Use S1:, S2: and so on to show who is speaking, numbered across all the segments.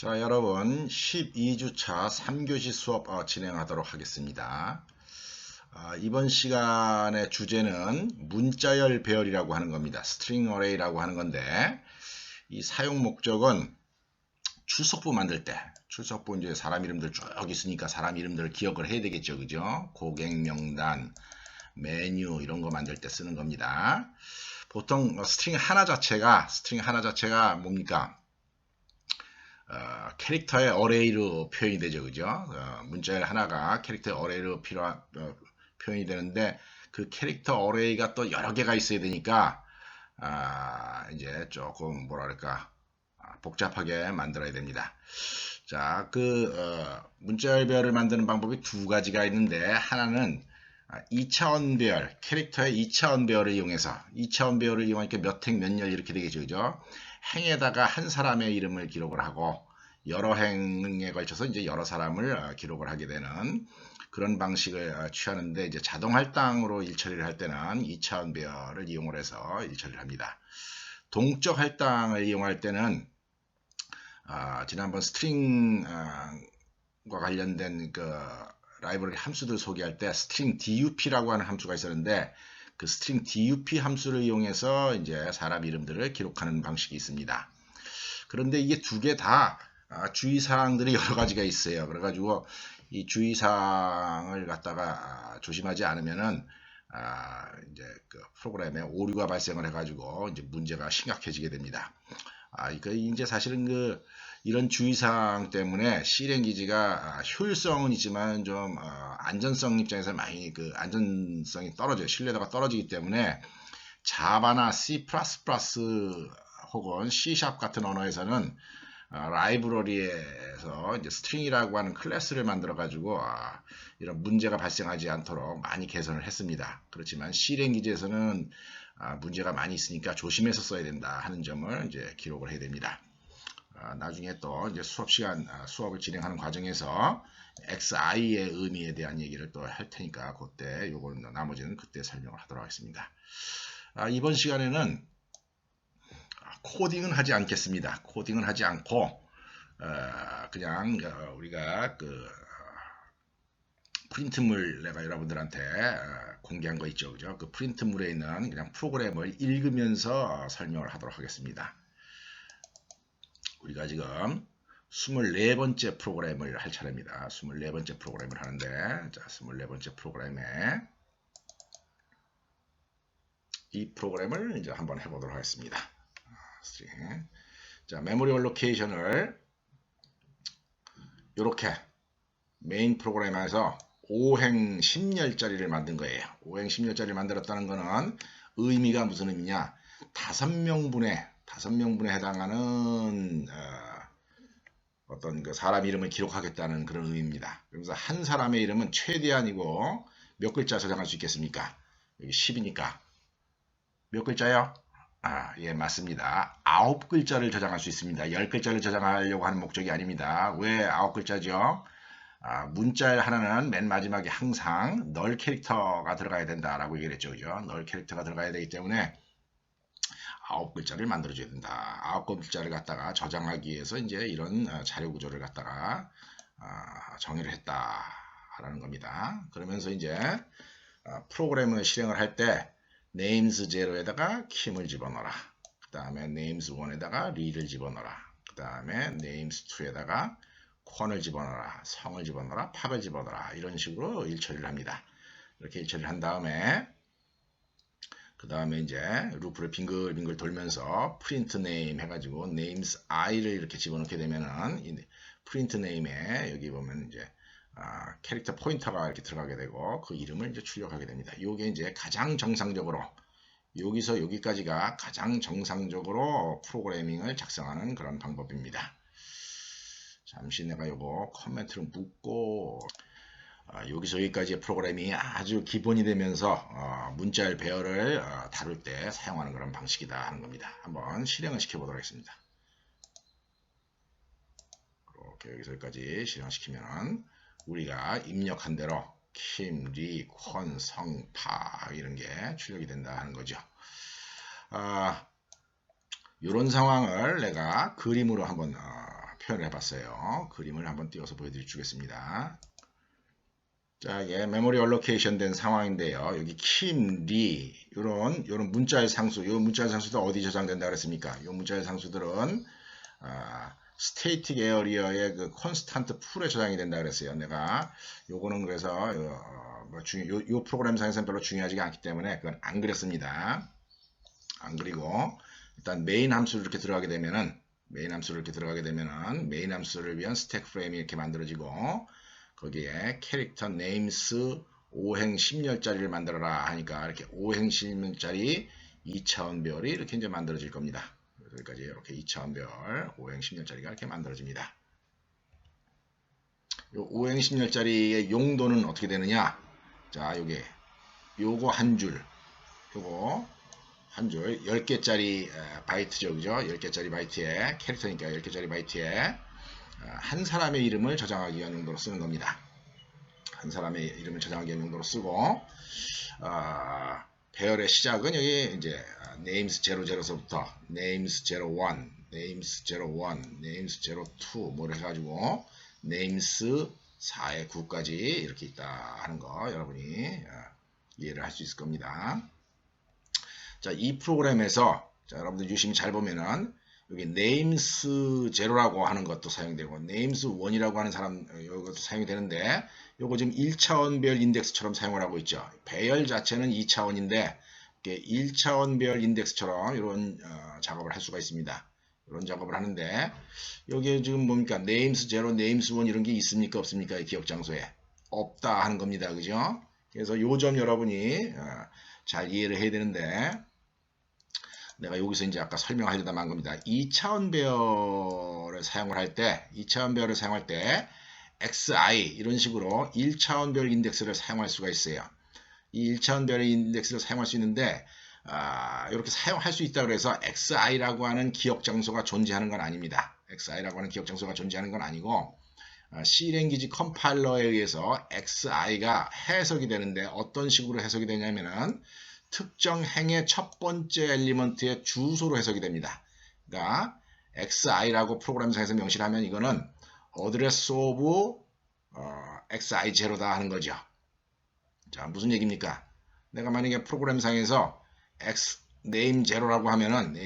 S1: 자, 여러분 12주차 3교시 수업 진행하도록 하겠습니다. 이번 시간의 주제는 문자열 배열이라고 하는 겁니다. 스트링 어레이라고 하는 건데, 이 사용 목적은 출석부 만들 때, 출석부 이제 사람 이름들 쭉 있으니까 사람 이름들을 기억을 해야 되겠죠, 그죠? 고객 명단, 메뉴 이런 거 만들 때 쓰는 겁니다. 보통 스트링 하나 자체가 뭡니까? 캐릭터의 어레이로 표현이 되죠, 그죠? 문자열 하나가 캐릭터의 어레이로 표현이 되는데, 그 캐릭터 어레이가 또 여러 개가 있어야 되니까 이제 조금 뭐랄까 복잡하게 만들어야 됩니다. 자, 문자열 배열을 만드는 방법이 두 가지가 있는데, 하나는 2차원 배열, 캐릭터의 2차원 배열을 이용해서, 2차원 배열을 이용하니까 몇 행 몇 열 이렇게 되겠죠, 그죠? 행에다가 한 사람의 이름을 기록을 하고, 여러 행에 걸쳐서 이제 여러 사람을 기록을 하게 되는 그런 방식을 취하는데, 이제 자동 할당으로 일처리를 할 때는 2차원 배열을 이용을 해서 일처리를 합니다. 동적 할당을 이용할 때는 지난번 스트링과 관련된 라이브러리 함수들 소개할 때 스트링 DUP라고 하는 함수가 있었는데, 그 스트링 DUP 함수를 이용해서 이제 사람 이름들을 기록하는 방식이 있습니다. 그런데 이게 두 개 다 주의사항들이 여러 가지가 있어요. 그래가지고 이 주의사항을 갖다가 조심하지 않으면은 이제 프로그램에 오류가 발생을 해가지고 이제 문제가 심각해지게 됩니다. 이제 사실은 이런 주의사항 때문에 C랭 기지가 효율성은 있지만 좀 안전성 입장에서 많이 안전성이 떨어져요. 신뢰도가 떨어지기 때문에 자바나 C++ 혹은 C# 같은 언어에서는 라이브러리에서 이제 스트링이라고 하는 클래스를 만들어 가지고 이런 문제가 발생하지 않도록 많이 개선을 했습니다. 그렇지만 C랭 기지에서는 문제가 많이 있으니까 조심해서 써야 된다 하는 점을 이제 기록을 해야 됩니다. 나중에 또 이제 수업을 진행하는 과정에서 XI의 의미에 대한 얘기를 또 할 테니까 그때 요거는 나머지는 그때 설명을 하도록 하겠습니다. 이번 시간에는 코딩은 하지 않겠습니다. 코딩은 하지 않고 그냥 우리가 프린트물 내가 여러분들한테 공개한 거 있죠, 그죠? 그 프린트물에 있는 그냥 프로그램을 읽으면서 설명을 하도록 하겠습니다. 우리가 지금 24번째 프로그램을 할 차례입니다. 24번째 프로그램을 하는데, 자, 24번째 프로그램에 이 프로그램을 이제 한번 해보도록 하겠습니다. 자, 메모리 얼로케이션을 이렇게 메인 프로그램에서 5행 10열짜리를 만든 거예요. 5행 10열짜리를 만들었다는 거는 의미가 무슨 의미냐? 5명분에 해당하는 어떤 사람 이름을 기록하겠다는 그런 의미입니다. 그래서 한 사람의 이름은 최대한이고 몇 글자 저장할 수 있겠습니까? 여기 10이니까 몇 글자요? 예, 맞습니다. 9글자를 저장할 수 있습니다. 10글자를 저장하려고 하는 목적이 아닙니다. 왜 9글자죠? 문자 하나는 맨 마지막에 항상 널 캐릭터가 들어가야 된다라고 얘기를 했죠. 그죠? 널 캐릭터가 들어가야 되기 때문에 9글자를 만들어줘야 된다. 9글자를 갖다가 저장하기 위해서 이제 이런 자료 구조를 갖다가 정의를 했다라는 겁니다. 그러면서 이제 프로그램을 실행을 할 때 names 0에다가 킴을 집어넣어라. 그 다음에 names 1에다가 read를 집어넣어라. 그 다음에 names 2에다가 콘을 집어넣어라. 성을 집어넣어라. 팝을 집어넣어라. 이런 식으로 일처리를 합니다. 이렇게 일처리를 한 다음에 그 다음에 이제 루프를 빙글빙글 돌면서 print name 해가지고 names i를 이렇게 집어넣게 되면은 이 print name에 여기 보면 이제 캐릭터 포인터가 이렇게 들어가게 되고 그 이름을 이제 출력하게 됩니다. 이게 이제 가장 정상적으로 여기서 여기까지가 가장 정상적으로 프로그래밍을 작성하는 그런 방법입니다. 잠시 내가 요거 커멘트를 묶고 여기서 여기까지의 프로그램이 아주 기본이 되면서 문자열 배열을 다룰 때 사용하는 그런 방식이다 하는 겁니다. 한번 실행을 시켜보도록 하겠습니다. 이렇게 여기서 여기까지 실행시키면 우리가 입력한 대로 킴, 리, 콘, 성, 파 이런 게 출력이 된다 하는 거죠. 이런 상황을 내가 그림으로 한번 표현을 해봤어요. 그림을 한번 띄워서 보여드리겠습니다. 자, 이게 메모리 얼로케이션 된 상황인데요. 여기 킴, 리 요런 문자의 상수, 요 문자의 상수들 어디 저장된다 그랬습니까? 요 문자의 상수들은 스테이틱 에어리어의 그 콘스탄트 풀에 저장이 된다 그랬어요. 내가 요거는 그래서 요 프로그램상에서는 별로 중요하지가 않기 때문에 그건 안 그렸습니다. 안 그리고 일단 메인 함수를 이렇게 들어가게 되면은 메인 함수를 위한 스택 프레임이 이렇게 만들어지고 거기에 캐릭터 네임스 5행 10열짜리를 만들어라 하니까 이렇게 5행 10열짜리 2차원 별이 이렇게 이제 만들어질 겁니다. 여기까지 이렇게 2차원 별 5행 10열짜리가 이렇게 만들어집니다. 요 5행 10열짜리의 용도는 어떻게 되느냐? 자, 요거 한 줄, 요거 한 줄 10개짜리 바이트죠. 그죠? 10개짜리 바이트에 캐릭터니까 10개짜리 바이트에 한 사람의 이름을 저장하기 위한 용도로 쓰는 겁니다. 한 사람의 이름을 저장하기 위한 용도로 쓰고 배열의 시작은 여기 이제 names 00서부터 names 01, names 01, names 02 뭐를 해가지고 names 4의 9까지 이렇게 있다 하는 거 여러분이 이해를 할 수 있을 겁니다. 자, 이 프로그램에서 자, 여러분들 유심히 잘 보면은 여기 names 0라고 하는 것도 사용되고 names 1이라고 하는 사람 이것도 사용이 되는데 요거 지금 1차원별 인덱스처럼 사용을 하고 있죠. 배열 자체는 2차원인데 1차원별 인덱스처럼 이런 작업을 할 수가 있습니다. 이런 작업을 하는데 여기에 지금 뭡니까? names 0, names 1 이런 게 있습니까? 없습니까? 이 기억 장소에 없다 하는 겁니다. 그죠? 그래서 요 점 여러분이 잘 이해를 해야 되는데 내가 여기서 이제 아까 설명하려다 만 겁니다. 2차원 배열을 사용을 할 때, 2차원 배열을 사용할 때 xi 이런 식으로 1차원별 인덱스를 사용할 수가 있어요. 이 1차원별 인덱스를 사용할 수 있는데 이렇게 사용할 수 있다고 해서 xi라고 하는 기억 장소가 존재하는 건 아닙니다. xi라고 하는 기억 장소가 존재하는 건 아니고 C랭귀지 컴파일러에 의해서 xi가 해석이 되는데 어떤 식으로 해석이 되냐면은 특정 행의 첫 번째 엘리먼트의 주소로 해석이 됩니다. 그러니까 xi라고 프로그램상에서 명시를 하면 이거는 address of xi0다 하는 거죠. 자, 무슨 얘기입니까? 내가 만약에 프로그램상에서 name 0라고 하면은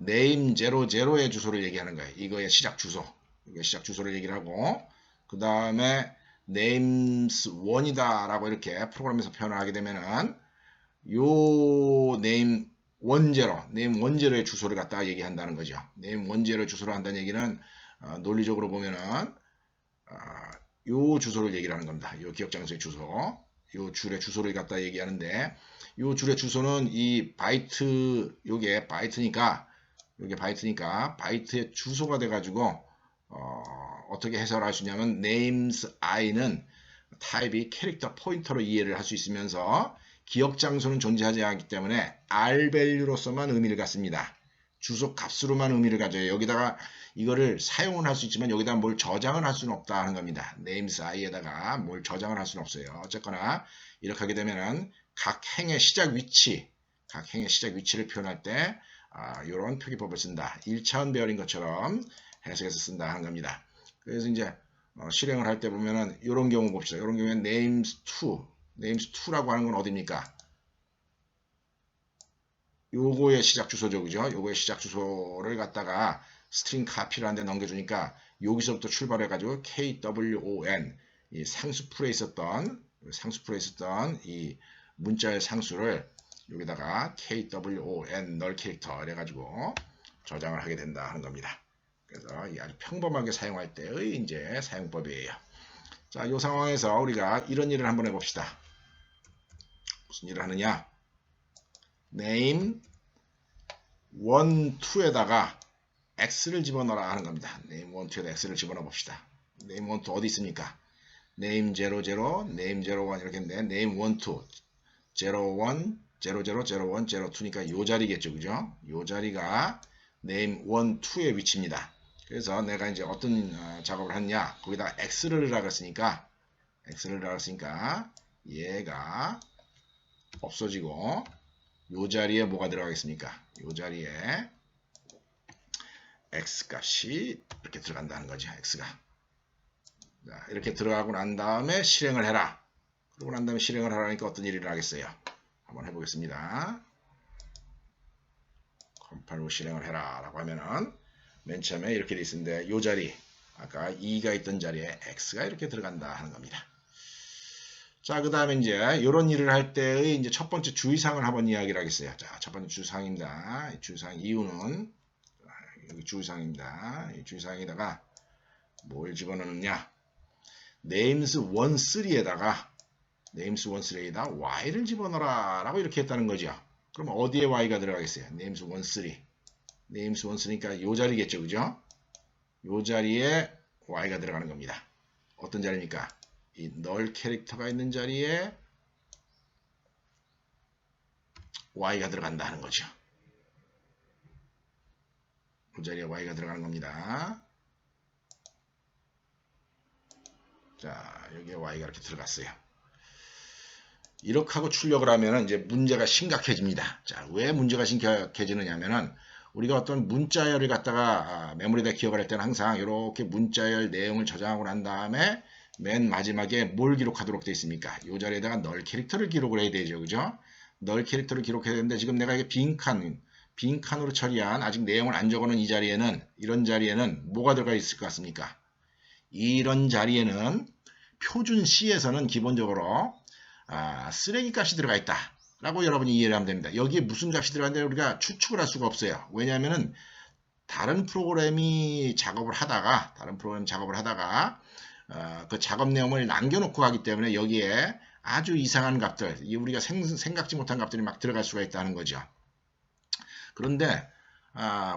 S1: name 00의 주소를 얘기하는 거예요. 이거의 시작 주소. 이거 시작 주소를 얘기를 하고 그 다음에 names 1이다 라고 이렇게 프로그램에서 표현을 하게 되면은 요 name 10의 주소를 갖다가 얘기한다는 거죠. name 10의 주소를 한다는 얘기는 논리적으로 보면은 요 주소를 얘기를 하는 겁니다. 요 기억 장소의 주소, 요 줄의 주소를 갖다 얘기하는데 요 줄의 주소는 이 바이트 요게 바이트니까 바이트의 주소가 돼가지고 어떻게 해석을 할 수 있냐면 names i는 타입이 캐릭터 포인터로 이해를 할 수 있으면서 기억 장소는 존재하지 않기 때문에 R-밸류로서만 의미를 갖습니다. 주소 값으로만 의미를 가져요. 여기다가 이거를 사용은 할 수 있지만 여기다 뭘 저장을 할 수는 없다 하는 겁니다. names i에다가 뭘 저장을 할 수는 없어요. 어쨌거나 이렇게 하게 되면은 각 행의 시작 위치를 표현할 때 이런 표기법을 쓴다. 1차원 배열인 것처럼 해석해서 쓴다 하는 겁니다. 그래서 이제 실행을 할 때 보면은 이런 경우 봅시다. 이런 경우에는 names2라고 하는 건 어디입니까? 요거의 시작 주소죠. 그죠? 요거의 시작 주소를 갖다가 스트링 카피를 하는데 넘겨주니까 여기서부터 출발해가지고 KWON 이 상수풀에 있었던 이 문자의 상수를 여기다가 KWON 널 캐릭터 이래가지고 저장을 하게 된다 하는 겁니다. 그래서 이 아주 평범하게 사용할 때의 이제 사용법이에요. 자, 이 상황에서 우리가 이런 일을 한번 해봅시다. 무슨 일을 하느냐? name 1, 2에다가 x를 집어넣어라 하는 겁니다. name 1, 2에다 x를 집어넣어 봅시다. name 1, 2 어디 있습니까? name 00, name 01 이렇게 했는데 name 1, 2, 01, 00, 01, 02니까 요 자리겠죠. 그죠? 요 자리가 name 1, 2의 위치입니다. 그래서 내가 이제 어떤 작업을 하느냐? 거기다 x를 넣으라고 했으니까 얘가 없어지고 요 자리에 뭐가 들어가겠습니까? 요 자리에 x 값이 이렇게 들어간다는 거죠. x가. 자, 이렇게 들어가고 난 다음에 실행을 해라. 그러고 난 다음에 실행을 하라니까 어떤 일이 일어나겠어요. 한번 해보겠습니다. 컴파일로 실행을 해라 라고 하면은 맨 처음에 이렇게 돼 있는데 이 자리 아까 2가 있던 자리에 x가 이렇게 들어간다 하는 겁니다. 자, 그 다음에 이제 이런 일을 할 때의 이제 첫 번째 주의사항을 한번 이야기를 하겠어요. 자, 첫 번째 주의사항입니다. 주의사항 이유는 여기 주의사항입니다. 이 주의사항에다가 뭘 집어넣느냐? names13에다가 names13에다 y를 집어넣어라 라고 이렇게 했다는 거죠. 그럼 어디에 y가 들어가겠어요? names13. names13니까 이 자리겠죠, 그죠? 이 자리에 y가 들어가는 겁니다. 어떤 자리입니까? 이 null 캐릭터가 있는 자리에 y가 들어간다 하는 거죠. 그 자리에 y가 들어가는 겁니다. 자, 여기에 y가 이렇게 들어갔어요. 이렇게 하고 출력을 하면 이제 문제가 심각해집니다. 자, 왜 문제가 심각해지느냐면은 우리가 어떤 문자열을 갖다가 메모리에다 기억을 할 때는 항상 이렇게 문자열 내용을 저장하고 난 다음에 맨 마지막에 뭘 기록하도록 되어 있습니까? 이 자리에다가 널 캐릭터를 기록을 해야 되죠. 그죠? 널 캐릭터를 기록해야 되는데 지금 내가 이게 빈칸으로 처리한 아직 내용을 안 적어놓은 이 자리에는 이런 자리에는 뭐가 들어가 있을 것 같습니까? 이런 자리에는 표준 C에서는 기본적으로 쓰레기 값이 들어가 있다 라고 여러분이 이해를 하면 됩니다. 여기에 무슨 값이 들어가는데 우리가 추측을 할 수가 없어요. 왜냐하면은 다른 프로그램이 작업을 하다가 그 작업 내용을 남겨놓고 하기 때문에 여기에 아주 이상한 값들, 우리가 생각지 못한 값들이 막 들어갈 수가 있다는 거죠. 그런데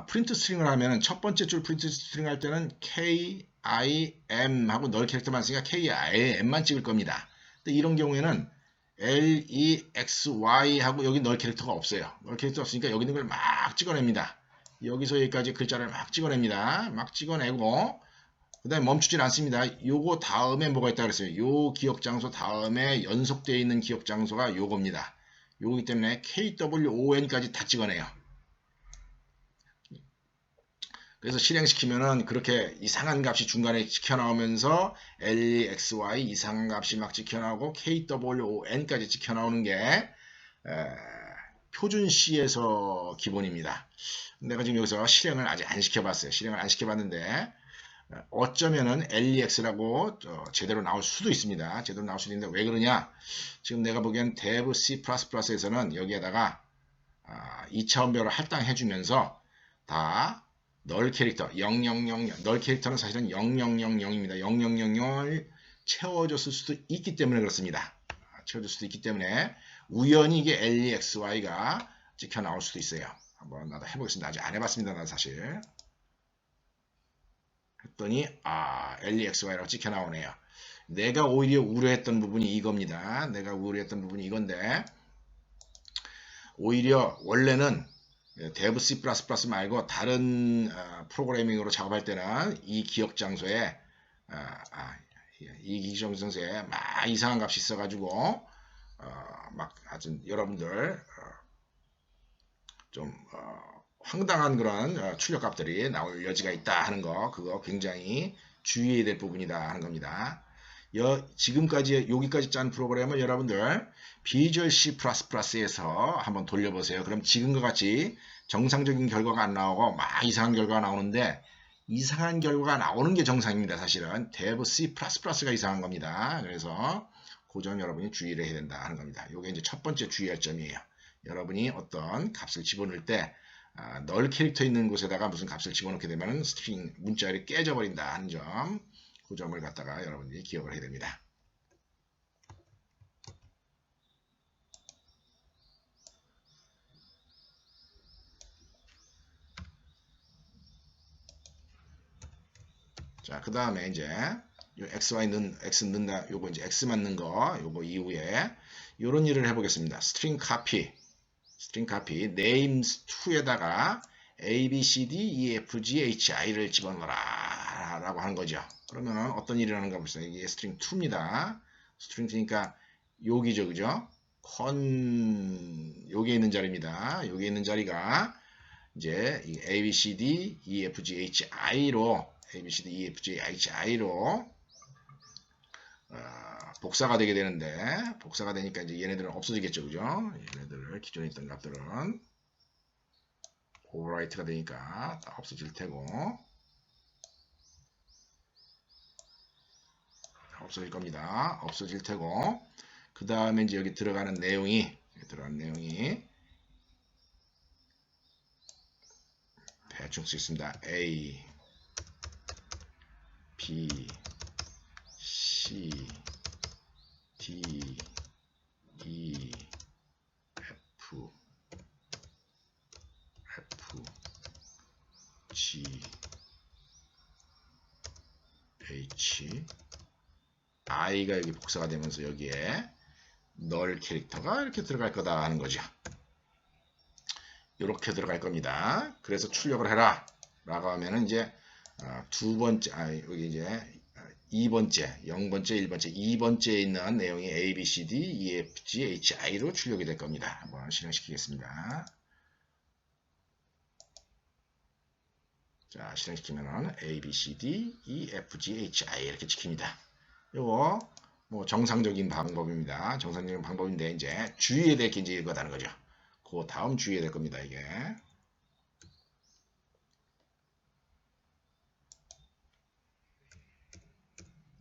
S1: 프린트 스트링을 하면은 첫 번째 줄 프린트 스트링 할 때는 KIM 하고 널 캐릭터만 쓰니까 KIM만 찍을 겁니다. 근데 이런 경우에는 LEXY 하고 여기 널 캐릭터가 없어요. 널 캐릭터 없으니까 여기 있는 걸 막 찍어냅니다. 여기서 여기까지 글자를 막 찍어냅니다. 막 찍어내고 그 다음에 멈추질 않습니다. 요거 다음에 뭐가 있다 그랬어요. 요 기억 장소 다음에 연속되어 있는 기억 장소가 요겁니다. 요거기 때문에 KWON까지 다 찍어내요. 그래서 실행시키면은 그렇게 이상한 값이 중간에 찍혀 나오면서 LEXY 이상한 값이 막 찍혀 나오고 KWON까지 찍혀 나오는 게 표준 C에서 기본입니다. 내가 지금 여기서 실행을 아직 안 시켜봤어요. 실행을 안 시켜봤는데 어쩌면은 LEX라고 제대로 나올 수도 있습니다. 제대로 나올 수도 있는데 왜 그러냐? 지금 내가 보기엔 dev C++에서는 여기에다가 2차원별로 할당해주면서 다 널 캐릭터 0000 널 캐릭터는 사실은 0000입니다. 0000을 채워줬을 수도 있기 때문에 그렇습니다. 채워줄 수도 있기 때문에 우연히 이게 LEXY가 찍혀 나올 수도 있어요. 한번 나도 해보겠습니다. 아직 안 해봤습니다. 나도 사실 했더니 LEXY라고 찍혀 나오네요. 내가 오히려 우려했던 부분이 이겁니다. 내가 우려했던 부분이 이건데 오히려 원래는 dev C++ 말고 다른 프로그래밍으로 작업할 때는 이 기억 장소에 막 이상한 값이 있어가지고 막 아주 여러분들 좀 황당한 그런 출력 값들이 나올 여지가 있다 하는 거 그거 굉장히 주의해야 될 부분이다 하는 겁니다. 지금까지 여기까지 짠 프로그램을 여러분들 비주얼 C++에서 한번 돌려보세요. 그럼 지금과 같이 정상적인 결과가 안 나오고 막 이상한 결과가 나오는데 이상한 결과가 나오는 게 정상입니다. 사실은 dev C++가 이상한 겁니다. 그래서 그 점 여러분이 주의를 해야 된다 하는 겁니다. 이게 이제 첫 번째 주의할 점이에요. 여러분이 어떤 값을 집어넣을 때 널 캐릭터 있는 곳에다가 무슨 값을 집어넣게 되면 스트링 문자열이 깨져버린다 하는 점, 그 점을 갖다가 여러분들이 기억을 해야 됩니다. 자, 그 다음에 이제 요 x 넣는다, 요거 이제 x만 넣는 거, 요거 이후에 요런 일을 해보겠습니다. string copy names2에다가 a, b, c, d, e, f, g, h, i를 집어넣어라 라고 하는 거죠. 그러면 어떤 일이 일어나는가 보세요. 이게 string 2입니다. string 2니까 여기죠, 그죠? 여기에 있는 자리입니다. 여기에 있는 자리가 이제 이 A, B, C, D, E, F, G, H, I로 A, B, C, D, E, F, G, H, I로 복사가 되게 되는데 복사가 되니까 이제 얘네들은 없어지겠죠, 그죠? 얘네들 기존에 있던 값들은 오버라이트가 되니까 다 없어질 테고 없어질 겁니다. 없어질 테고 그 다음에 이제 여기 들어가는 내용이 대충 쓸 수 있습니다. A, B, C, D, E, F, G, H, I가 여기 복사가 되면서 여기에 널 캐릭터가 이렇게 들어갈 거다 하는 거죠. 이렇게 들어갈 겁니다. 그래서 출력을 해라 라고 하면은 이제 두 번째, 여기 이제 2번째, 0번째, 1번째, 2번째에 있는 내용이 A, B, C, D, E, F, G, H, I로 출력이 될 겁니다. 한번 실행시키겠습니다. 자, 실행시키면은 A, B, C, D, E, F, G, H, I 이렇게 찍힙니다. 요거 뭐 정상적인 방법입니다. 정상적인 방법인데 이제 주의해야 될 게 이제 이거다는 거죠. 그 다음 주의해야 될 겁니다. 이게.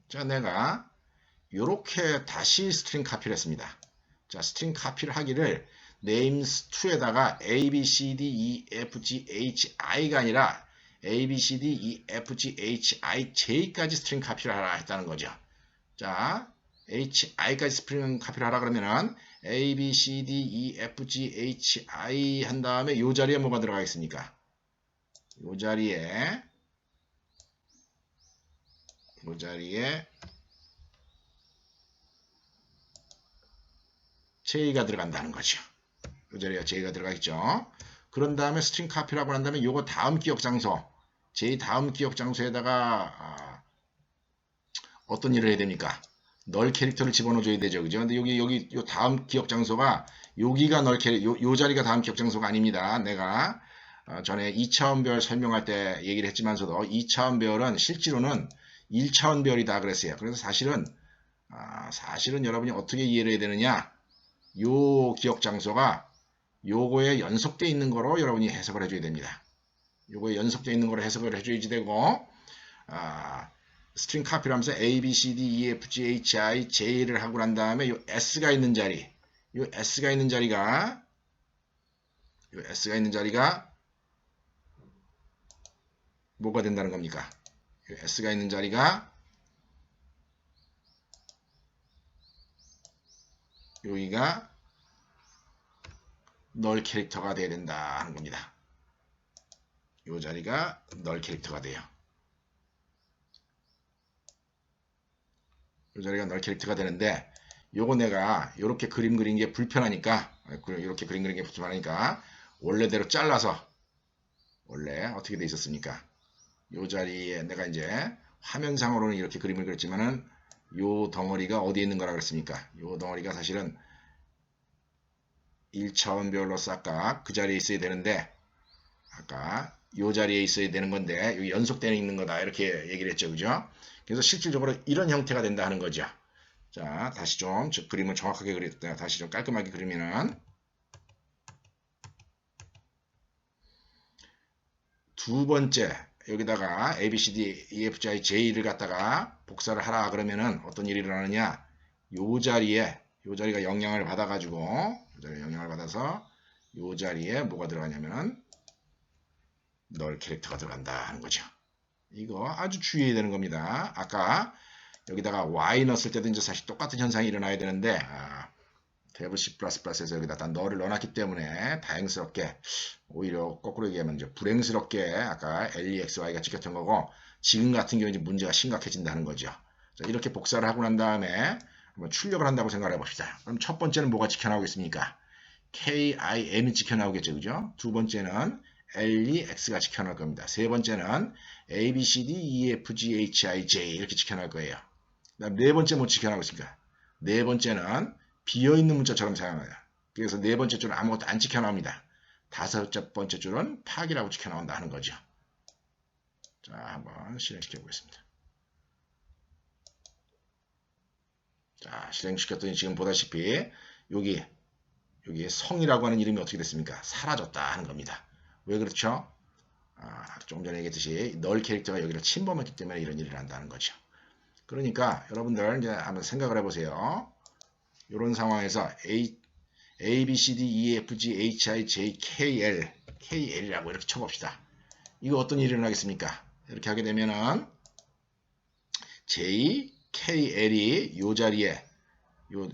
S1: 자, 내가 요렇게 다시 스트링 카피를 했습니다. 자, 스트링 카피를 하기를 names2에다가 A, B, C, D, E, F, G, H, I가 아니라 A, B, C, D, E, F, G, H, I, J까지 스트링 카피를 하라 했다는 거죠. 자, H, I까지 스트링 카피를 하라 그러면은 A, B, C, D, E, F, G, H, I 한 다음에 요 자리에 뭐가 들어가겠습니까? 요 자리에 J가 들어간다는 거죠. 이 자리에 J가 들어가겠죠. 그런 다음에 스트링 카피라고 한 다음에 요거 다음 기억 장소, J 다음 기억 장소에다가 어떤 일을 해야 됩니까? 널 캐릭터를 집어넣어줘야 되죠. 그죠? 근데 여기 요 다음 기억 장소가 여기가 널 캐릭터, 요 자리가 다음 기억 장소가 아닙니다. 내가 전에 2차원 별 설명할 때 얘기를 했지만서도 2차원 별은 실제로는 1차원 별이다 그랬어요. 그래서 사실은 여러분이 어떻게 이해를 해야 되느냐? 요 기억 장소가 요거에 연속되어 있는 거로 여러분이 해석을 해줘야 됩니다. 요거에 연속되어 있는 거로 해석을 해줘야지 되고 스트링 카피를 하면서 A, B, C, D, E, F, G, H, I, J를 하고 난 다음에 요 S가 있는 자리 요 S가 있는 자리가 뭐가 된다는 겁니까? 요 S가 있는 자리가 여기가 널 캐릭터가 돼야 된다 하는 겁니다. 이 자리가 널 캐릭터가 돼요. 이 자리가 널 캐릭터가 되는데 요거 내가 이렇게 그림 그리는 게 불편하니까 이렇게 그림 그리는 게 불편하니까 원래대로 잘라서 원래 어떻게 돼 있었습니까? 이 자리에 내가 이제 화면상으로는 이렇게 그림을 그렸지만은 요 덩어리가 어디에 있는 거라 그랬습니까? 요 덩어리가 사실은 1차원별로 싹각 그 자리에 있어야 되는데 아까 요 자리에 있어야 되는 건데 여기 연속되어 있는 거다 이렇게 얘기를 했죠. 그죠? 그래서 실질적으로 이런 형태가 된다 하는 거죠. 자, 다시 좀 그림을 정확하게 그렸다. 다시 좀 깔끔하게 그리면은 두 번째 여기다가 A, B, C, D, E, F, G, I, J를 갖다가 복사를 하라 그러면은 어떤 일이 일어나느냐? 요 자리가 영향을 받아가지고 요 자리에 영향을 받아서 요 자리에 뭐가 들어가냐면은 널 캐릭터가 들어간다 하는 거죠. 이거 아주 주의해야 되는 겁니다. 아까 여기다가 Y 넣었을 때도 이제 사실 똑같은 현상이 일어나야 되는데 탭 C++에서 여기다 널을 넣어놨기 때문에 다행스럽게 오히려 거꾸로 얘기하면 이제 불행스럽게 아까 LEXY가 찍혔던 거고 지금 같은 경우에 이제 문제가 심각해진다는 거죠. 자, 이렇게 복사를 하고 난 다음에 한번 출력을 한다고 생각해 봅시다. 그럼 첫 번째는 뭐가 찍혀나오겠습니까? KIM이 찍혀나오겠죠. 그죠? 두 번째는 LEX가 찍혀나올 겁니다. 세 번째는 ABCD, EFG, HIJ 이렇게 찍혀나올 거예요. 그다음 네 번째 뭐 찍혀나오겠습니까? 네 번째는 비어있는 문자처럼 사용해요. 그래서 네 번째 줄은 아무것도 안 찍혀나옵니다. 다섯 번째 줄은 파기라고 찍혀 나온다 하는 거죠. 자, 한번 실행시켜 보겠습니다. 자, 실행시켰더니 지금 보다시피 여기 성이라고 하는 이름이 어떻게 됐습니까? 사라졌다 하는 겁니다. 왜 그렇죠? 조금 전에 얘기했듯이 널 캐릭터가 여기를 침범했기 때문에 이런 일을 한다는 거죠. 그러니까 여러분들 이제 한번 생각을 해보세요. 이런 상황에서 A, B, C, D, E, F, G, H, I, J, K, L, KL이라고 이렇게 쳐봅시다. 이거 어떤 일이 일어나겠습니까? 이렇게 하게 되면은 J, K, L이 요 자리에 요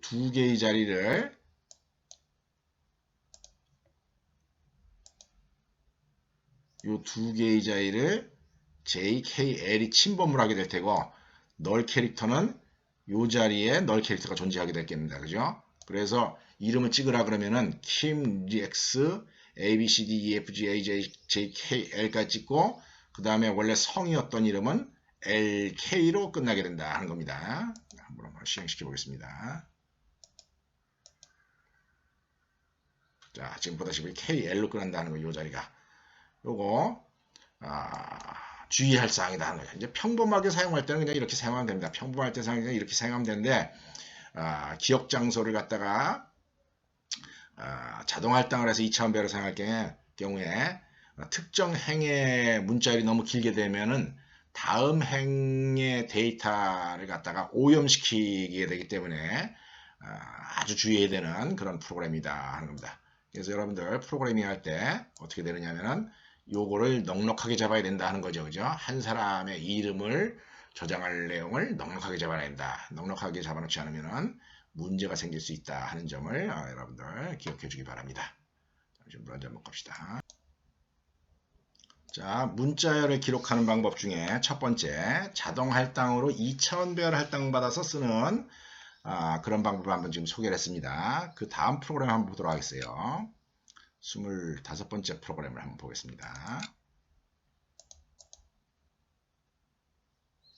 S1: 두 개의 자리를 J, K, L이 침범을 하게 될 테고 널 캐릭터는 요 자리에 널 캐릭터가 존재하게 되겠습니다. 그죠? 그래서 이름을 찍으라 그러면은 Kim, X, A, B, C, D, E, F, G, A, J, K, L까지 찍고 그 다음에 원래 성이었던 이름은 LK로 끝나게 된다 하는 겁니다. 한번 시행시켜 보겠습니다. 자, 지금 보다시피 KL로 끝난다는 거, 요 자리가. 요거, 주의할 사항이다 하는 거예요. 이제 평범하게 사용할 때는 그냥 이렇게 사용하면 됩니다. 평범할 때 사용하면 이렇게 사용하면 되는데, 기억 장소를 갖다가, 자동 할당을 해서 2차원 배열을 사용할 경우에, 특정 행의 문자열이 너무 길게 되면은, 다음 행의 데이터를 갖다가 오염시키게 되기 때문에, 아주 주의해야 되는 그런 프로그램이다 하는 겁니다. 그래서 여러분들 프로그래밍 할 때 어떻게 되느냐면은 요거를 넉넉하게 잡아야 된다 하는 거죠. 그죠? 한 사람의 이름을 저장할 내용을 넉넉하게 잡아야 된다. 넉넉하게 잡아놓지 않으면은 문제가 생길 수 있다 하는 점을 여러분들 기억해 주기 바랍니다. 잠시 물 한잔 먹고 갑시다. 자, 문자열을 기록하는 방법 중에 첫 번째, 자동 할당으로 2차원 배열 할당 받아서 쓰는 그런 방법을 한번 지금 소개를 했습니다. 그 다음 프로그램 한번 보도록 하겠어요. 25번째 프로그램을 한번 보겠습니다.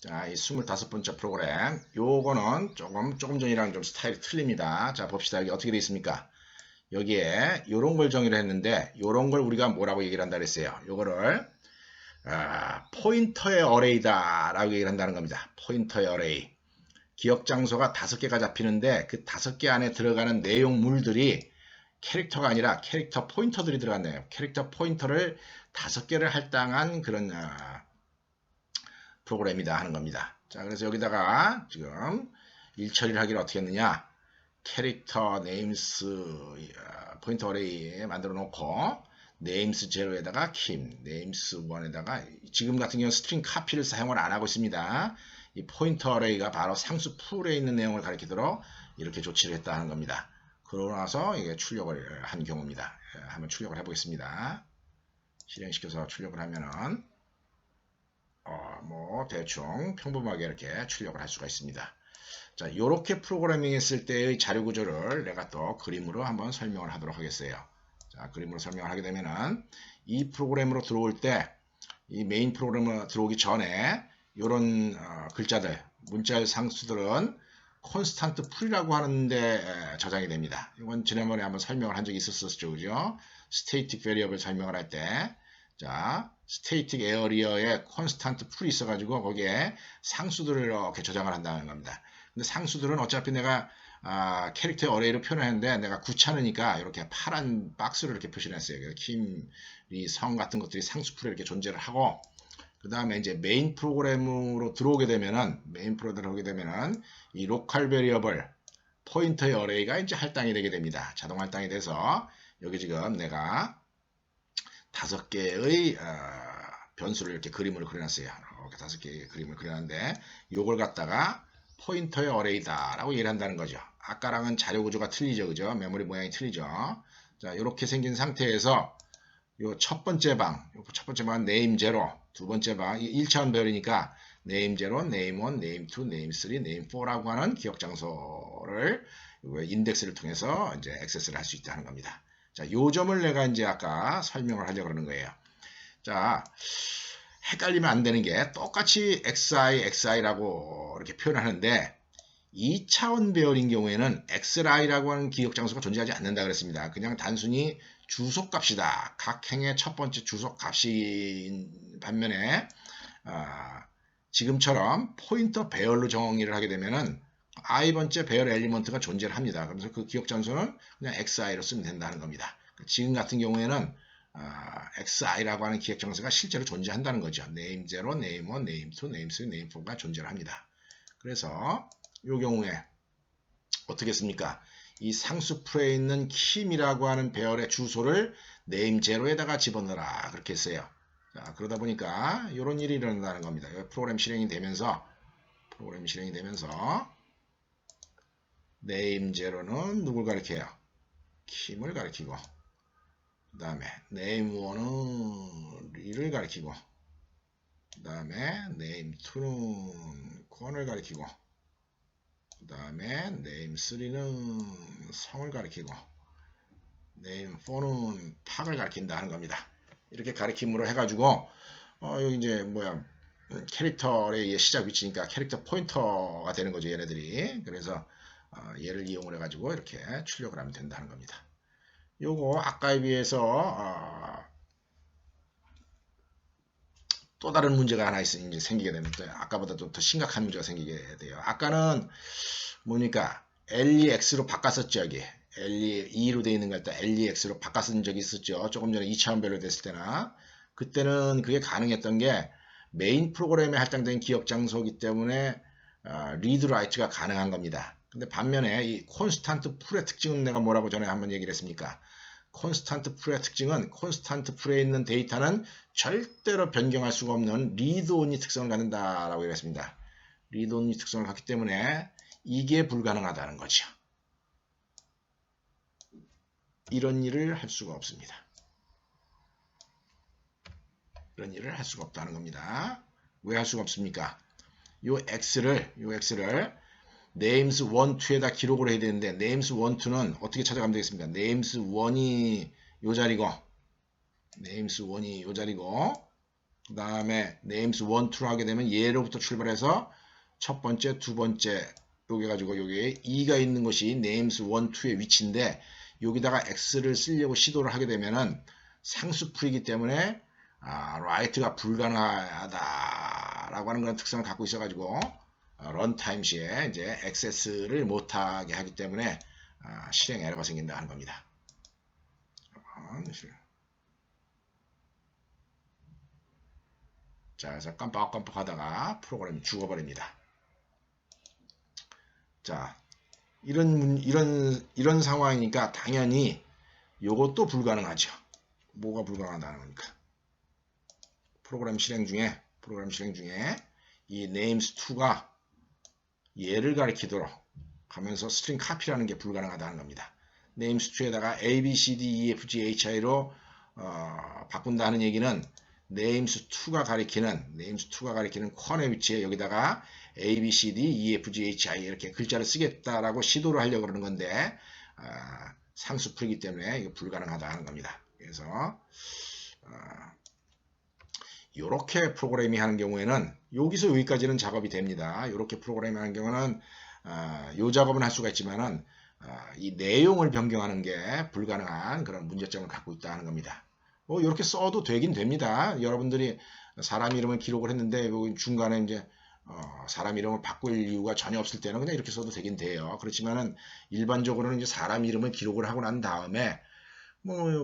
S1: 자, 이 25번째 프로그램, 요거는 조금 전이랑 좀 스타일이 틀립니다. 자, 봅시다. 여기 어떻게 되어 있습니까? 여기에 요런 걸 정의를 했는데, 요런 걸 우리가 뭐라고 얘기를 한다 그랬어요. 요거를 포인터의 어레이다 라고 얘기를 한다는 겁니다. 포인터의 어레이. 기억 장소가 5개가 잡히는데 그 5개 안에 들어가는 내용물들이 캐릭터가 아니라 캐릭터 포인터들이 들어갔네요. 캐릭터 포인터를 5개를 할당한 그런 프로그램이다 하는 겁니다. 자, 그래서 여기다가 지금 일 처리를 하기를 어떻게 했느냐. 캐릭터 네임스 포인터 어레이 만들어 놓고 네임스 제로에다가 킴, 네임스 1에다가 지금 같은 경우는 스트링 카피를 사용을 안 하고 있습니다. 이 포인터 어레이가 바로 상수 풀에 있는 내용을 가리키도록 이렇게 조치를 했다는 겁니다. 그러고 나서 이게 출력을 한 경우입니다. 한번 출력을 해보겠습니다. 실행시켜서 출력을 하면은 뭐 대충 평범하게 이렇게 출력을 할 수가 있습니다. 자, 이렇게 프로그래밍 했을 때의 자료 구조를 내가 또 그림으로 한번 설명을 하도록 하겠어요. 자, 그림으로 설명을 하게 되면은 이 프로그램으로 들어올 때 이 메인 프로그램으로 들어오기 전에 이런 글자들, 문자열 상수들은 콘스탄트 풀이라고 하는데 저장이 됩니다. 이건 지난번에 한번 설명을 한 적이 있었었죠. 그죠? 스테이틱 베리어블 설명을 할 때, 자, 스테이틱 에어리어에 콘스탄트 풀이 있어가지고 거기에 상수들을 이렇게 저장을 한다는 겁니다. 근데 상수들은 어차피 내가 캐릭터의 어레이로 표현했는데 내가 귀찮으니까 이렇게 파란 박스로 이렇게 표시했어요. 킴이 성 같은 것들이 상수풀에 이렇게 존재를 하고 그 다음에 이제 메인 프로그램으로 들어오게 되면은 이 로컬 베리어블 포인터의 어레이가 이제 할당이 되게 됩니다. 자동 할당이 돼서 여기 지금 내가 5개의 변수를 이렇게 그림으로 그려놨어요. 이렇게 5개의 그림을 그려놨는데 요걸 갖다가 포인터의 어레이다 라고 얘기를 한다는 거죠. 아까랑은 자료 구조가 틀리죠. 그죠? 메모리 모양이 틀리죠. 자, 이렇게 생긴 상태에서 요 첫 번째 방은 네임 제로, 두 번째 방 1차원 배열이니까 네임 제로, 네임 1, 네임 2, 네임 3, 네임 4라고 하는 기억 장소를 인덱스를 통해서 이제 액세스를 할 수 있다는 겁니다. 자, 요 점을 내가 이제 아까 설명을 하려고 그러는 거예요. 자, 헷갈리면 안 되는 게 똑같이 XI라고 이렇게 표현하는데 2차원 배열인 경우에는 xi라고 하는 기억 장소가 존재하지 않는다 그랬습니다. 그냥 단순히 주소값이다. 각 행의 첫 번째 주소값인 반면에 지금처럼 포인터 배열로 정의를 하게 되면은 i번째 배열 엘리먼트가 존재를 합니다. 그래서 그 기억 장소는 그냥 xi로 쓰면 된다는 겁니다. 지금 같은 경우에는 xi라고 하는 기억 장소가 실제로 존재한다는 거죠. name0, name1, name2, name3, name4가 존재를 합니다. 그래서 이 경우에 어떻게 했습니까? 이 상수 풀에 있는 kim이라고 하는 배열의 주소를 name0에다가 집어넣어라 그렇게 했어요. 자, 그러다 보니까 이런 일이 일어난다는 겁니다. 프로그램 실행이 되면서 name0는 누굴 가리켜요? kim을 가리키고, 그 다음에 name1은 리를 가리키고, 그 다음에 name2는 권을 가리키고, 그 다음에 name3는 성을 가리키고, name4는 팍을 가리킨다 하는 겁니다. 이렇게 가리킴으로 해가지고 여기 이제 캐릭터의 시작 위치니까 캐릭터 포인터가 되는 거죠, 얘네들이. 그래서 얘를 이용을 해가지고 이렇게 출력을 하면 된다는 겁니다. 요거 아까에 비해서 또 다른 문제가 하나 이제 생기게 되면 아까보다 좀 더 심각한 문제가 생기게 돼요. 아까는 뭡니까? LEX로 바꿨었죠, 여기. LE2로 되어 있는 걸 갖다 LEX로 바꿨은 적이 있었죠. 조금 전에 2차원 배열로 됐을 때나. 그때는 그게 가능했던 게 메인 프로그램에 할당된 기억 장소이기 때문에 리드 라이트가 가능한 겁니다. 근데 반면에 이 콘스탄트 풀의 특징은 내가 뭐라고 전에 한번 얘기를 했습니까? 콘스탄트 풀의 특징은 콘스탄트 풀에 있는 데이터는 절대로 변경할 수가 없는 리드 온리 특성을 갖는다라고 얘기했습니다. 리드 온리 특성을 갖기 때문에 이게 불가능하다는 거죠. 이런 일을 할 수가 없습니다. 이런 일을 할 수가 없다는 겁니다. 왜 할 수가 없습니까? 요 x를 names 1, 2에다 기록을 해야 되는데 names 1, 2는 어떻게 찾아가면 되겠습니까? names 1이 요 자리고 그 다음에 names 1, 2로 하게 되면 얘로부터 출발해서 첫 번째, 두 번째 요게 가지고 요게 2가 있는 것이 names 1, 2의 위치인데 여기다가 x를 쓰려고 시도를 하게 되면은 상수풀이기 때문에 write가 불가능하다라고 하는 그런 특성을 갖고 있어가지고 런타임 시에 이제 액세스를 못하게 하기 때문에 실행 에러가 생긴다 하는 겁니다. 자, 그래서 깜빡깜빡 하다가 프로그램이 죽어버립니다. 자, 이런 상황이니까 당연히 요것도 불가능하죠. 뭐가 불가능하다는 겁니까? 프로그램 실행 중에 이 names2가 얘를 가리키도록 하면서 스트링 카피라는 게 불가능하다는 겁니다. names2에다가 a, b, c, d, e, f, g, h, i로 바꾼다는 얘기는 names2가 가리키는 쿼의 위치에 여기다가 a, b, c, d, e, f, g, h, i 이렇게 글자를 쓰겠다라고 시도를 하려고 그러는 건데 상수풀이기 때문에 이거 불가능하다는 겁니다. 그래서 이렇게 프로그래밍 하는 경우에는 여기서 여기까지는 작업이 됩니다. 이렇게 프로그래밍 하는 경우는 이 작업은 할 수가 있지만은 이 내용을 변경하는 게 불가능한 그런 문제점을 갖고 있다는 겁니다. 이렇게 써도 되긴 됩니다. 여러분들이 사람 이름을 기록을 했는데 중간에 이제 사람 이름을 바꿀 이유가 전혀 없을 때는 그냥 이렇게 써도 되긴 돼요. 그렇지만은 일반적으로는 이제 사람 이름을 기록을 하고 난 다음에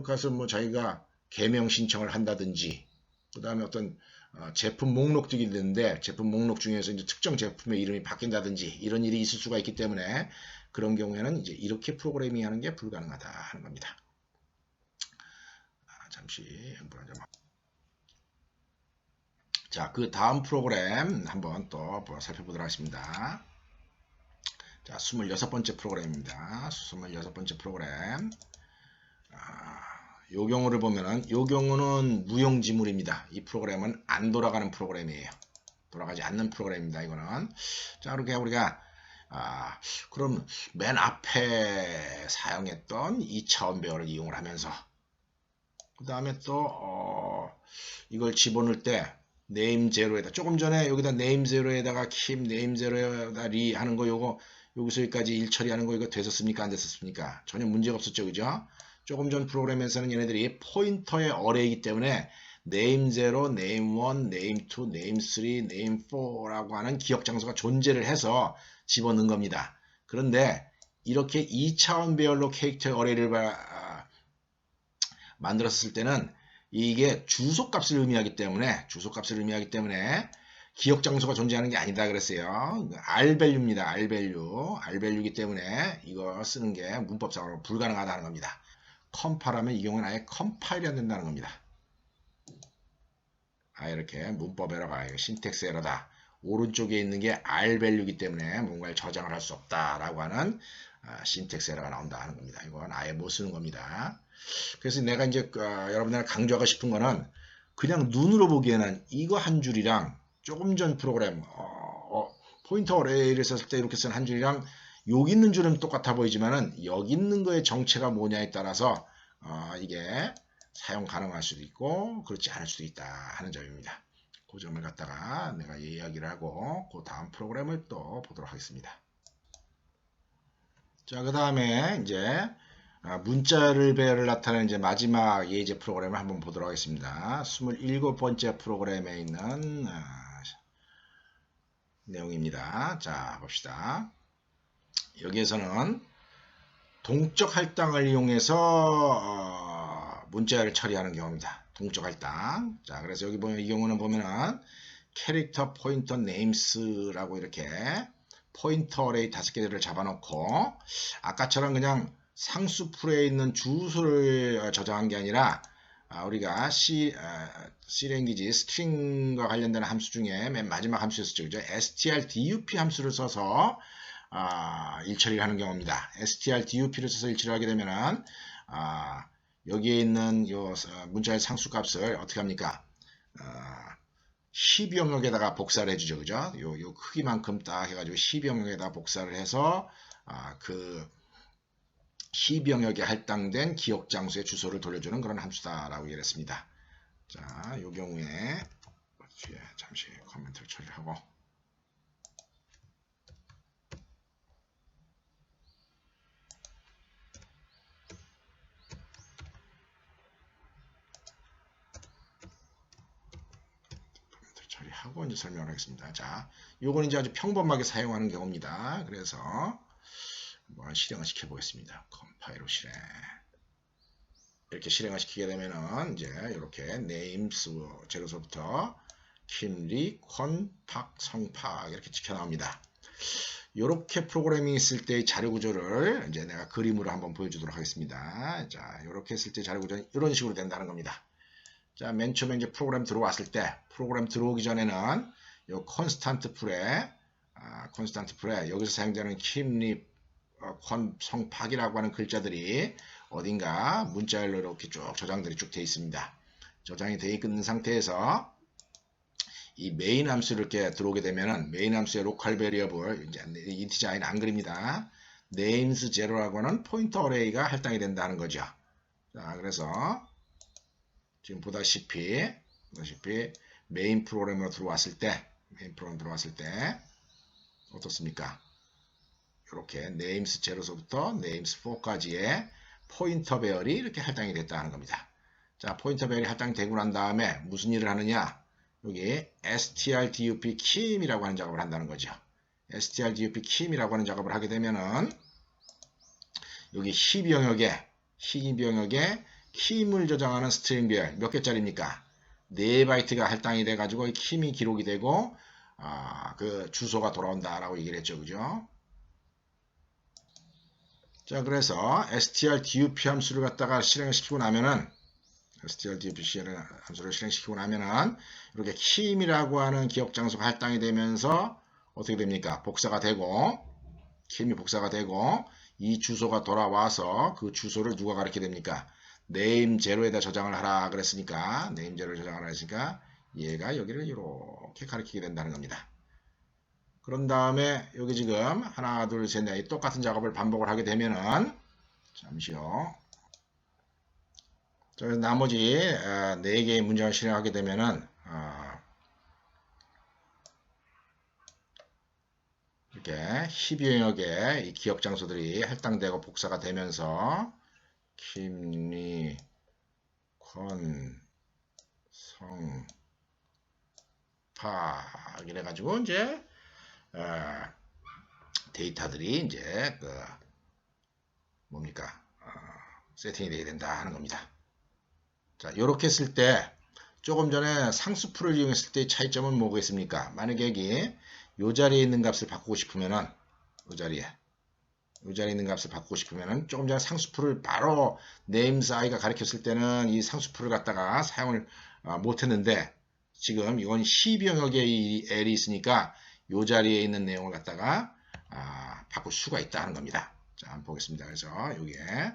S1: 가서 자기가 개명 신청을 한다든지 그 다음에 어떤 제품 목록들이 있는데 제품 목록 중에서 이제 특정 제품의 이름이 바뀐다든지 이런 일이 있을 수가 있기 때문에 그런 경우에는 이제 이렇게 프로그래밍 하는 게 불가능하다 하는 겁니다. 잠시 양보를 좀. 자, 그 다음 프로그램 한번 또 살펴보도록 하겠습니다. 자, 26번째 프로그램입니다. 26번째 프로그램. 요 경우를 보면은 요 경우는 무용지물입니다. 이 프로그램은 안 돌아가는 프로그램이에요. 돌아가지 않는 프로그램입니다. 이거는. 자, 이렇게 우리가 그럼 맨 앞에 사용했던 2차원 배열을 이용을 하면서 그 다음에 또 이걸 집어넣을 때 name0에다 조금 전에 여기다 name0에다가 kim name0에다 리 하는 거 요거 여기서 여기까지 일 처리하는 거 이거 됐었습니까? 안 됐었습니까? 전혀 문제가 없었죠. 그죠? 조금 전 프로그램에서는 얘네들이 포인터의 어레이이기 때문에 name 0, name 1, name 2, name 3, name 4라고 하는 기억 장소가 존재를 해서 집어넣은 겁니다. 그런데 이렇게 2차원 배열로 캐릭터의 어레이를 만들었을 때는 이게 주소값을 의미하기 때문에 기억 장소가 존재하는 게 아니다 그랬어요. R밸류입니다. R밸류이기 때문에 이거 쓰는 게 문법상으로 불가능하다는 겁니다. 컴파일하면 이 경우는 아예 컴파일이 안 된다는 겁니다. 이렇게 문법 에러가 신텍스 에러다. 오른쪽에 있는 게 R밸류이기 때문에 뭔가를 저장을 할 수 없다라고 하는 신텍스 에러가 나온다는 겁니다. 이건 아예 못 쓰는 겁니다. 그래서 내가 이제 여러분들 강조하고 싶은 거는 그냥 눈으로 보기에는 이거 한 줄이랑 조금 전 프로그램 포인터 어레이를 썼을 때 이렇게 쓴 한 줄이랑 여기 있는 줄은 똑같아 보이지만은 여기 있는 거의 정체가 뭐냐에 따라서 이게 사용 가능할 수도 있고 그렇지 않을 수도 있다 하는 점입니다. 그 점을 갖다가 내가 이야기를 하고 그 다음 프로그램을 또 보도록 하겠습니다. 자, 그 다음에 이제 문자를 배열을 나타내는 이제 마지막 예제 프로그램을 한번 보도록 하겠습니다. 27번째 프로그램에 있는 내용입니다. 자, 봅시다. 여기에서는 동적 할당을 이용해서 문자를 처리하는 경우입니다. 동적 할당. 자, 그래서 여기 보면 이 경우는 보면은 캐릭터 포인터 네임스라고 이렇게 포인터 어레이 5개를 잡아놓고 아까처럼 그냥 상수풀에 있는 주소를 저장한 게 아니라 우리가 C랭귀지 스트링과 관련된 함수 중에 맨 마지막 함수였었죠. 그죠? strdup 함수를 써서 일처리를 하는 경우입니다. strDUP를 써서 일처리를 하게 되면은 여기에 있는 요 문자의 상수값을 어떻게 합니까? 12영역에다가 복사를 해주죠. 그죠? 요 크기만큼 딱 해가지고 12영역에다가 복사를 해서 그 12영역에 할당된 기억 장소의 주소를 돌려주는 그런 함수다라고 얘기를 했습니다. 자, 요 경우에 잠시 코멘트를 처리하고 처리하고 이제 설명을 하겠습니다. 자, 요건 이제 아주 평범하게 사용하는 경우입니다. 그래서 한번 실행을 시켜 보겠습니다. 컴파일로 실행. 이렇게 실행을 시키게 되면은 이제 이렇게 names 제로서부터 김리, 권, 박, 성팍 이렇게 지켜 나옵니다. 이렇게 프로그래밍 있을 때의 자료 구조를 이제 내가 그림으로 한번 보여주도록 하겠습니다. 자, 이렇게 했을 때 자료 구조는 이런 식으로 된다는 겁니다. 자, 맨 처음에 이제 프로그램 들어왔을 때, 프로그램 들어오기 전에는 요 콘스탄트 풀에 여기서 사용되는 킴립, 성팍이라고 하는 글자들이 어딘가 문자열로 이렇게 쭉 저장들이 쭉 되어 있습니다. 저장이 되어 있는 상태에서 이 메인 함수를 이렇게 들어오게 되면은 메인 함수의 로컬 베리어블, 이제 인티저 i는 안 그립니다. names zero라고 하는 포인터 어레이가 할당이 된다는 거죠. 자, 그래서 지금 보다시피 메인 프로그램으로 들어왔을 때 어떻습니까? 이렇게 names 제로서부터 names 4까지의 포인터 배열이 이렇게 할당이 됐다는 겁니다. 자, 포인터 배열이 할당이 되고 난 다음에 무슨 일을 하느냐? 여기 strdup kim이라고 하는 작업을 한다는 거죠. strdup kim이라고 하는 작업을 하게 되면은 여기 12영역에 kim을 저장하는 스트링 배열 몇 개짜리입니까? 4바이트가 할당이 돼 가지고 kim이 기록이 되고 그 주소가 돌아온다라고 얘기를 했죠. 그죠? 자, 그래서 strdup 함수를 갖다가 실행시키고 나면은 함수를 실행시키고 나면은 이렇게 kim이라고 하는 기억 장소가 할당이 되면서 어떻게 됩니까? 복사가 되고 kim이 복사가 되고 이 주소가 돌아와서 그 주소를 누가 가르치게 됩니까? name 제로에다 저장을 하라 그랬으니까 name 제로를 저장하라 했으니까 얘가 여기를 이렇게 가르치게 된다는 겁니다. 그런 다음에 여기 지금 하나 둘 셋 넷 똑같은 작업을 반복을 하게 되면은 잠시요. 자, 나머지 4개의 문장을 실행하게 되면은 이렇게 12영역에 이 기억 장소들이 할당되고 복사가 되면서 김리, 권, 성, 파 이래가지고 이제 데이터들이 이제 뭡니까 세팅이 되게 된다 하는 겁니다. 자, 이렇게 했을 때 조금 전에 상수풀을 이용했을 때의 차이점은 뭐겠습니까? 만약에 여기 이 자리에 있는 값을 바꾸고 싶으면은 이 자리에 있는 값을 바꾸고 싶으면은 조금 전에 상수풀을 바로 names i가 가르쳤을 때는 이 상수풀을 갖다가 사용을 못했는데 지금 이건 12영역에 이 L이 있으니까 이 자리에 있는 내용을 갖다가 바꿀 수가 있다는 겁니다. 자, 한번 보겠습니다. 그래서 여기에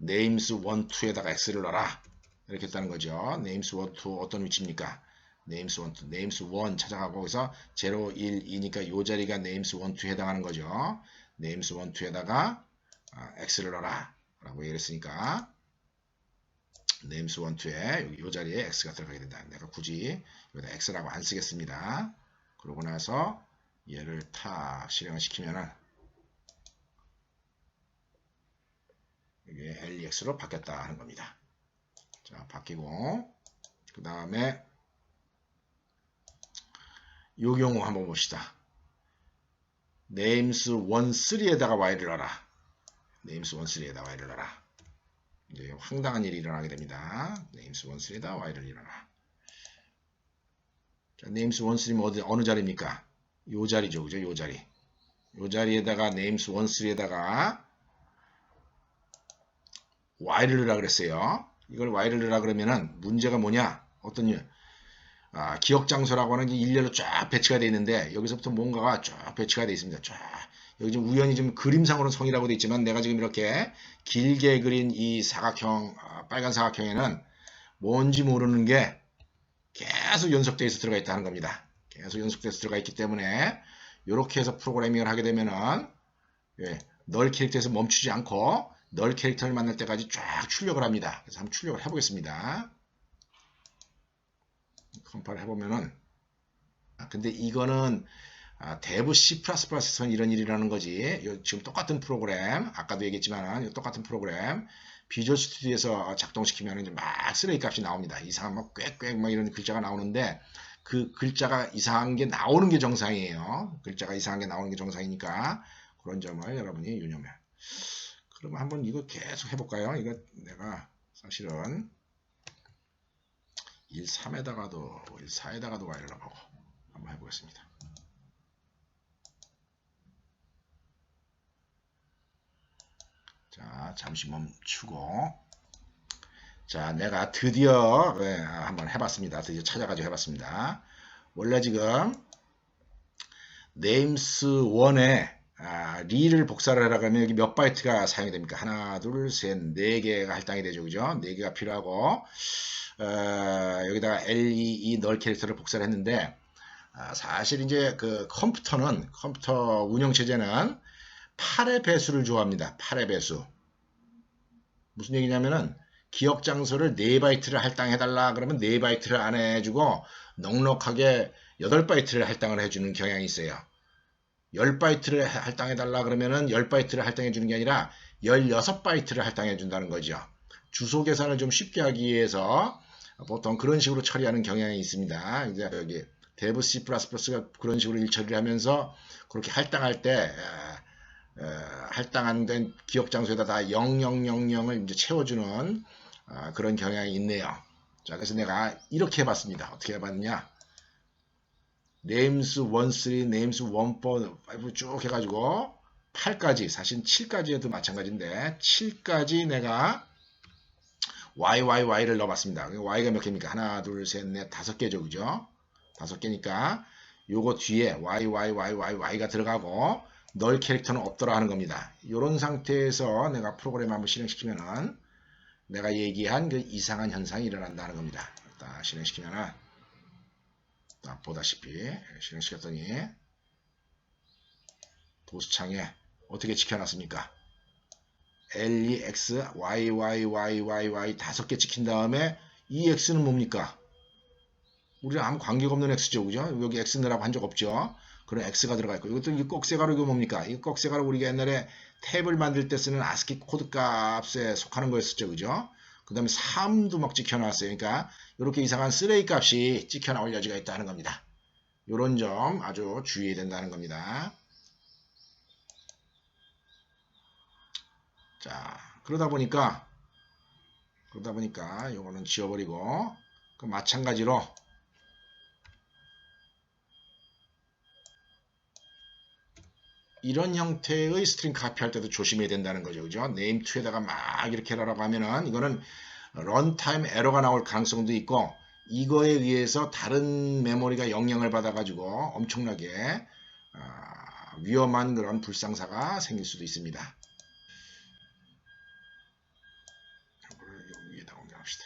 S1: names 1, 2에다가 x를 넣어라. 이렇게 했다는 거죠. names 1, 2 어떤 위치입니까? names 1, 2, names 1 찾아가고 그래서 0, 1, 2니까 이 자리가 names 1, 2에 해당하는 거죠. names 1, 2에다가 x를 넣어라. 라고 얘기했으니까 names 1, 2에 이 자리에 x가 들어가게 된다. 내가 굳이 여기다 x라고 안 쓰겠습니다. 그러고 나서 얘를 탁 실행을 시키면은 이게 LEX로 바뀌었다 하는 겁니다. 자, 바뀌고 그 다음에 요 경우 한번 봅시다. names 1, 3에다가 y를 넣어라. names 1, 3에다가 y를 넣어라. 이제 황당한 일이 일어나게 됩니다. names 1, 3에다 y를 일어나. 자, names 1, 3는 어느 자리입니까? 요 자리죠, 그죠? 요 자리. 요 자리에다가 names 1, 3에다가 y를 넣으라 그랬어요. 이걸 y를 넣으라 그러면은 문제가 뭐냐? 어떤 일? 기억 장소라고 하는 게 일렬로 쫙 배치가 되어 있는데 여기서부터 뭔가가 쫙 배치가 되어 있습니다. 쫙. 여기 좀 우연히 좀 그림상으로는 성이라고 되어 있지만 내가 지금 이렇게 길게 그린 이 사각형, 빨간 사각형에는 뭔지 모르는 게 계속 연속돼서 들어가 있다는 겁니다. 계속 연속돼서 들어가 있기 때문에 이렇게 해서 프로그래밍을 하게 되면은 널 캐릭터에서 멈추지 않고 널 캐릭터를 만날 때까지 쫙 출력을 합니다. 그래서 한번 출력을 해보겠습니다. 컴파일 해보면은 근데 이거는 대부 C++에서는 이런 일이라는 거지. 지금 똑같은 프로그램 아까도 얘기했지만 똑같은 프로그램 비주얼 스튜디오에서 작동시키면 이제 막 쓰레기 값이 나옵니다. 이상한 막 꽥꽥 막 이런 글자가 나오는데 그 글자가 이상한 게 나오는 게 정상이에요. 글자가 이상한 게 나오는 게 정상이니까 그런 점을 여러분이 유념해. 그러면 한번 이거 계속 해볼까요? 이거 내가 사실은 1.3에다가도 1.4에다가도 y를 넣어보고 한번 해보겠습니다. 자, 잠시 멈추고 자, 내가 드디어 한번 해봤습니다. 드디어 찾아가지고 해봤습니다. 원래 지금 names 1에 리를 복사를 하라고 하면 여기 몇 바이트가 사용이 됩니까? 하나, 둘, 셋, 네 개가 할당이 되죠. 그죠? 네 개가 필요하고 여기다가 LEE 널 캐릭터를 복사를 했는데 사실 이제 그 컴퓨터 운영 체제는 8의 배수를 좋아합니다. 8의 배수. 무슨 얘기냐면은 기억 장소를 4바이트를 할당해달라 그러면 4바이트를 안 해주고 넉넉하게 8바이트를 할당을 해주는 경향이 있어요. 10바이트를 할당해달라 그러면은 10바이트를 할당해주는 게 아니라 16바이트를 할당해준다는 거죠. 주소 계산을 좀 쉽게 하기 위해서 보통 그런 식으로 처리하는 경향이 있습니다. 이제 여기 대부 C++가 그런 식으로 일처리를 하면서 그렇게 할당할 때 할당한 된 기억 장소에다 다 0000을 이제 채워주는 그런 경향이 있네요. 자, 그래서 내가 이렇게 해봤습니다. 어떻게 해봤냐? names 1, 3, names 1, 4, 5 쭉 해가지고 8까지, 사실 7까지 해도 마찬가지인데 7까지 내가 y를 넣어봤습니다. y가 몇 개입니까? 하나, 둘, 셋, 넷, 5개죠. 그죠? 5개니까 요거 뒤에 y가 들어가고 널 캐릭터는 없더라 하는 겁니다. 이런 상태에서 내가 프로그램 한번 실행시키면은 내가 얘기한 그 이상한 현상이 일어난다는 겁니다. 딱 실행시키면은 딱 보다시피 실행시켰더니 도스창에 어떻게 지켜놨습니까? LEX, YY 5개 찍힌 다음에 이 X는 뭡니까? 우리랑 아무 관계가 없는 X죠. 그죠? 여기 X 넣으라고 한 적 없죠. 그런 X가 들어가 있고, 이것도 이 꼭새가루 이거 뭡니까? 이 꼭새가루 우리가 옛날에 탭을 만들 때 쓰는 아스키 코드 값에 속하는 거였었죠. 그죠? 그 다음에 3도 막 찍혀나왔어요. 그러니까 이렇게 이상한 쓰레기 값이 찍혀나올 여지가 있다는 겁니다. 이런 점 아주 주의해야 된다는 겁니다. 자, 그러다 보니까 요거는 지워버리고, 그 마찬가지로 이런 형태의 스트링 카피할 때도 조심해야 된다는 거죠. 그죠? name2에다가 막 이렇게 하라고 하면은 이거는 런타임 에러가 나올 가능성도 있고, 이거에 의해서 다른 메모리가 영향을 받아가지고 엄청나게 위험한 그런 불상사가 생길 수도 있습니다. 이걸 위에다 옮겨봅시다.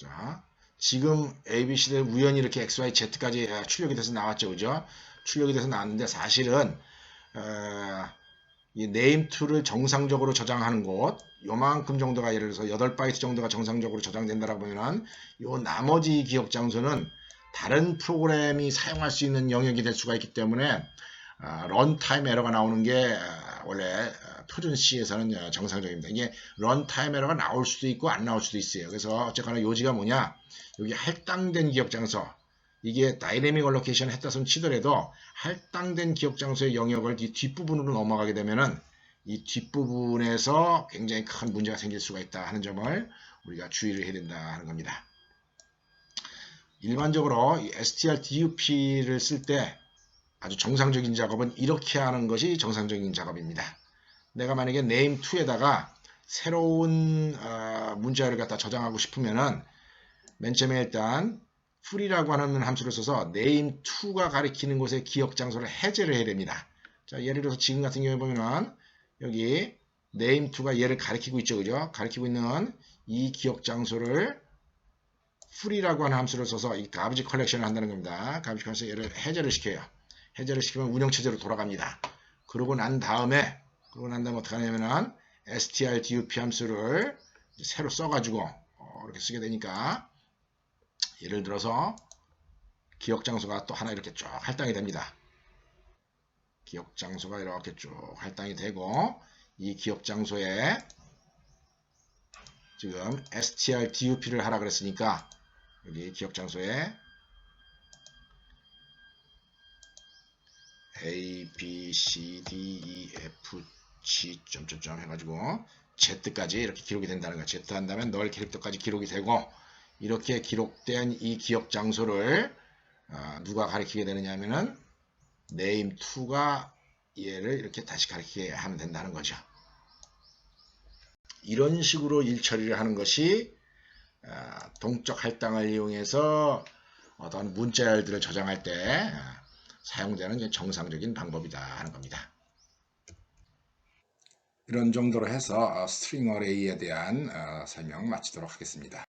S1: 자, 지금 ABC를 우연히 이렇게 XYZ까지 출력이 돼서 나왔죠. 그죠? 출력이 돼서 나왔는데 사실은 이 name2를 정상적으로 저장하는 곳, 요만큼 정도가 예를 들어서 8바이트 정도가 정상적으로 저장된다라고 보면은 요 나머지 기억 장소는 다른 프로그램이 사용할 수 있는 영역이 될 수가 있기 때문에 런타임 에러가 나오는 게 원래 표준 C에서는 정상적입니다. 이게 런타임 에러가 나올 수도 있고 안 나올 수도 있어요. 그래서 어쨌거나 요지가 뭐냐, 여기 할당된 기억 장소, 이게 다이내믹 얼로케이션 했다 손 치더라도 할당된 기억 장소의 영역을 이 뒷부분으로 넘어가게 되면은 이 뒷부분에서 굉장히 큰 문제가 생길 수가 있다 하는 점을 우리가 주의를 해야 된다 하는 겁니다. 일반적으로 이 strDUP를 쓸 때 아주 정상적인 작업은 이렇게 하는 것이 정상적인 작업입니다. 내가 만약에 name2에다가 새로운 문자를 갖다 저장하고 싶으면은 맨 처음에 일단 풀이라고 하는 함수를 써서 name2가 가리키는 곳의 기억 장소를 해제를 해야 됩니다. 자, 예를 들어서 지금 같은 경우에 보면은 여기 name2가 얘를 가리키고 있죠. 그죠? 가리키고 있는 이 기억 장소를 풀이라고 하는 함수를 써서 이 가비지 컬렉션을 한다는 겁니다. 가비지 컬렉션 얘를 해제를 시켜요. 해제를 시키면 운영체제로 돌아갑니다. 그러고 난 다음에 어떻게 하냐면은 strdup 함수를 새로 써가지고 이렇게 쓰게 되니까, 예를 들어서 기억 장소가 또 하나 이렇게 쭉 할당이 됩니다. 기억 장소가 이렇게 쭉 할당이 되고, 이 기억 장소에 지금 strDUP를 하라 그랬으니까 여기 기억 장소에 A, B, C, D, E, F, G 점점점 해가지고 Z까지 이렇게 기록이 된다는 거예요. Z 한다면 널 캐릭터까지 기록이 되고, 이렇게 기록된 이 기억 장소를 누가 가리키게 되느냐 하면은 name2가 얘를 이렇게 다시 가리키게 하면 된다는 거죠. 이런 식으로 일 처리를 하는 것이 동적 할당을 이용해서 어떤 문자열들을 저장할 때 사용되는 정상적인 방법이다 하는 겁니다. 이런 정도로 해서 스트링 어레이에 대한 설명 마치도록 하겠습니다.